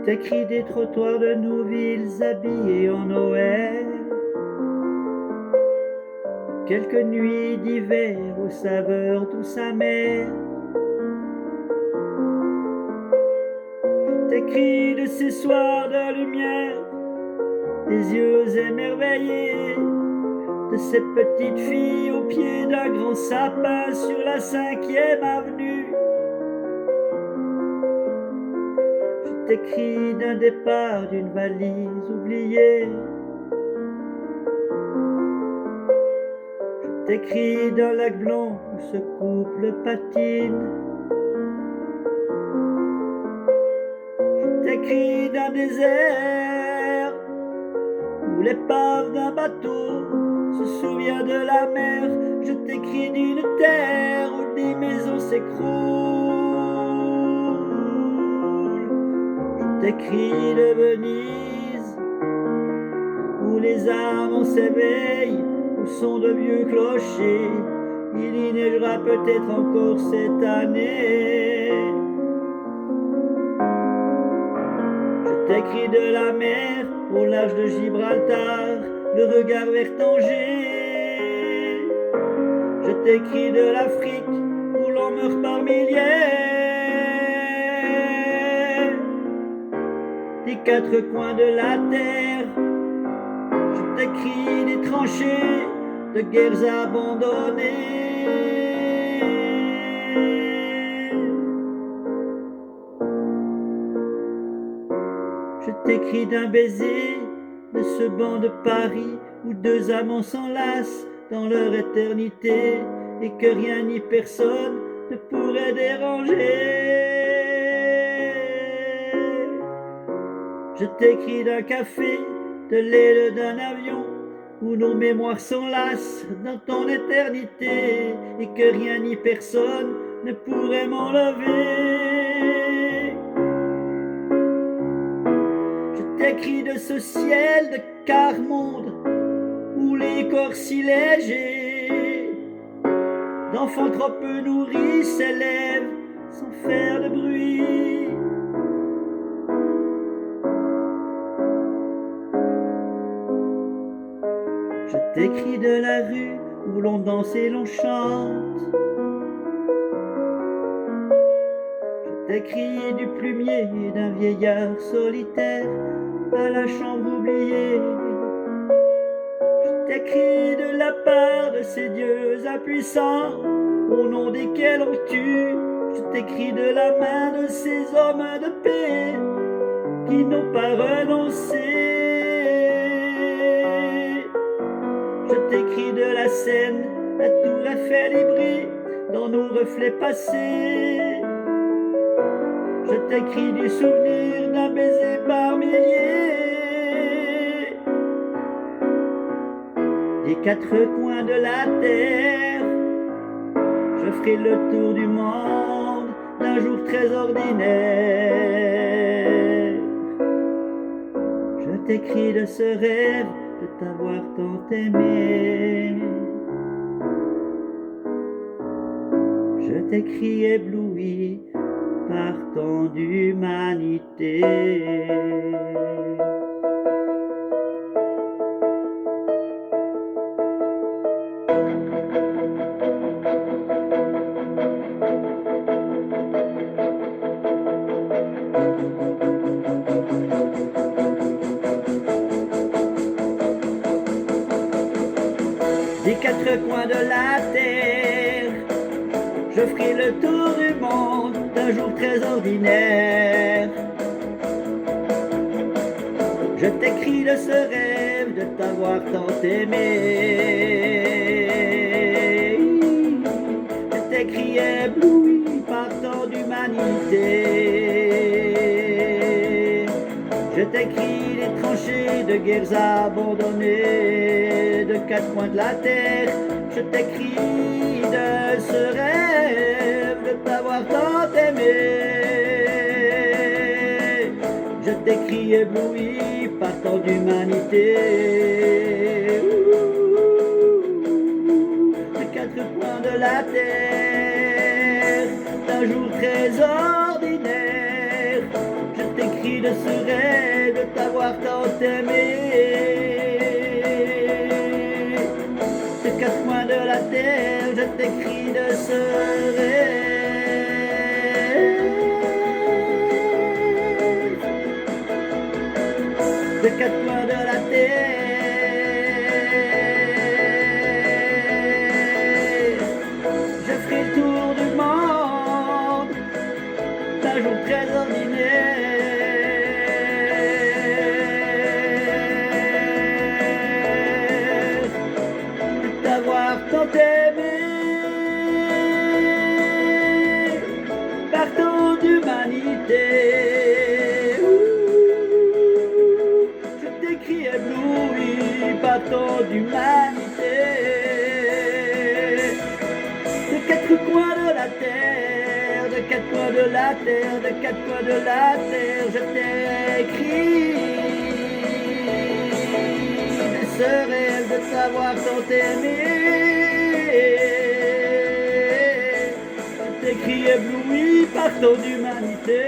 t'écris des trottoirs de nos villes habillés en Noël, quelques nuits d'hiver aux saveurs douces amères. Je t'écris de ces soirs de lumière, des yeux émerveillés, de ces petites filles au pied d'un grand sapin sur la 5e avenue. Je t'écris d'un départ, d'une valise oubliée. Je t'écris d'un lac blanc où ce couple patine. Je t'écris d'un désert où l'épave d'un bateau se souvient de la mer. Je t'écris d'une terre où des maisons s'écroulent. Je t'écris de Venise où les amants s'éveillent au son de vieux clochers. Il y neigera peut-être encore cette année. Je t'écris de la mer au large de Gibraltar, le regard vers Tanger. Je t'écris de l'Afrique où l'on meurt par milliers, des quatre coins de la terre. Je t'écris des tranchées de guerres abandonnées. Je t'écris d'un baiser de ce banc de Paris où deux amants s'enlacent dans leur éternité et que rien ni personne ne pourrait déranger. Je t'écris d'un café, de l'aile d'un avion où nos mémoires s'enlacent dans ton éternité et que rien ni personne ne pourrait m'enlever. Je t'écris de ce ciel de quart-monde où les corps si légers d'enfants trop peu nourris s'élèvent sans faire de bruit. Je t'écris de la rue où l'on danse et l'on chante. Je t'écris du plumier d'un vieillard solitaire à la chambre oubliée. Je t'écris de la part de ces dieux impuissants au nom desquels on tue. Je t'écris de la main de ces hommes de paix qui n'ont pas renoncé. Je t'écris de la Seine, la tour Eiffel et brille dans nos reflets passés. Je t'écris du souvenir d'un baiser par milliers, des quatre coins de la terre. Je ferai le tour du monde d'un jour très ordinaire. Je t'écris de ce rêve de t'avoir tant aimé. Je t'écris ébloui par tant d'humanité. Des quatre coins de la terre, je ferai le tour du monde d'un jour très ordinaire. Je t'écris de ce rêve de t'avoir tant aimé. Je t'écris ébloui par tant d'humanité. Je t'écris les tranchées de guerres abandonnées, de quatre coins de la terre. Je t'écris de ce rêve de t'avoir tant aimé. Je t'écris ébloui par tant d'humanité. De quatre coins de la terre, d'un jour très ordinaire. Je t'écris t'écris de ce rêve de t'avoir tant aimé. Des quatre coins de la terre, je t'écris de ce rêve. Des quatre coins de la terre, je ferai le tour du monde d'un jour très ordinaire, de t'avoir tant aimé par tant d'humanité. Je t'écris ébloui par tant d'humanité. De quatre coins de la terre, de quatre coins de la terre, de quatre coins de la terre, je t'écris de ce rêve de savoir tant aimer. Je t'écris ébloui par tant d'humanité.